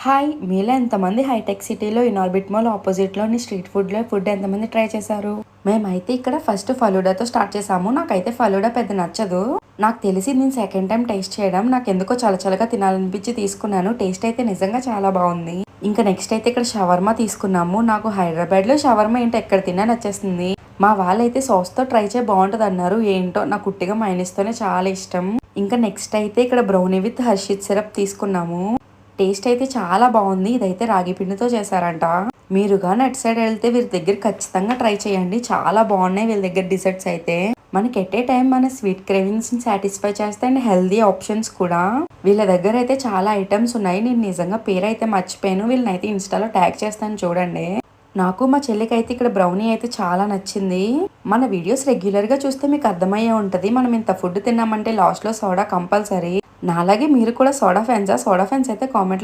Hi! మీలో ఎంతమంది hitech సిటీలో ఇనార్బిట్ మాల్ ఆపోజిట్‌లోని స్ట్రీట్ ఫుడ్ ఎంతమంది ట్రై చేశారు? మేమైతే ఇక్కడ ఫస్ట్ ఫలూడాతో స్టార్ట్ చేసాము. నాకైతే ఫలూడా పెద్ద నచ్చదు. నాకు తెలిసి నేను సెకండ్ టైమ్ టేస్ట్ చేయడం నాకెందుకో చలచలగా తినాలనిపించి తీసుకున్నాను. టేస్ట్ అయితే నిజంగా చాలా బావుంది. ఇంకా నెక్స్ట్ అయితే ఇక్కడ షవర్మా తీసుకున్నాము. నాకు హైదరాబాద్‌లో షవర్మా ఏంటో ఎక్కడ తిన్నా నచ్చేస్తుంది. మా వాళ్ళైతే సాస్‌తో ట్రై చేయి బావుంటదన్నారు. ఏంటో నాకు ఉట్టిగా మయోనీస్‌తోనే చాలా ఇష్టం. ఇంకా నెక్స్ట్ అయితే ఇక్కడ బ్రౌనీ విత్ హర్షిత్ సిరప్ తీసుకున్నాము. టేస్ట్ అయితే చాలా బాగుంది. ఇదైతే రాగి పిండితో చేశారంట. మీరు గాని అటు సైడ్ వెళ్తే వీరి దగ్గర ఖచ్చితంగా ట్రై చేయండి. చాలా బాగున్నాయి వీళ్ళ దగ్గర డిజర్ట్స్ అయితే. మనకి ఎట్ ఏ టైం మన స్వీట్ క్రేవింగ్స్ ని సాటిస్ఫై చేస్తే అండ్ హెల్దీ ఆప్షన్స్ కూడా. వీళ్ళ దగ్గర అయితే చాలా ఐటమ్స్ ఉన్నాయి. నేను నిజంగా పేరు అయితే మర్చిపోయాను. వీళ్ళనైతే ఇన్స్టాలో ట్యాగ్ చేస్తాను చూడండి. నాకు మా చెల్లికి అయితే ఇక్కడ బ్రౌనీ అయితే చాలా నచ్చింది. మన వీడియోస్ రెగ్యులర్ గా చూస్తే మీకు అర్థమయ్యే ఉంటది. మనం ఇంత ఫుడ్ తిన్నామంటే లాస్ట్ లో సోడా కంపల్సరీ. నాలాగే మీరు కూడా సోడా ఫ్యాన్సా? సోడా ఫ్యాన్స్ అయితే కామెంట్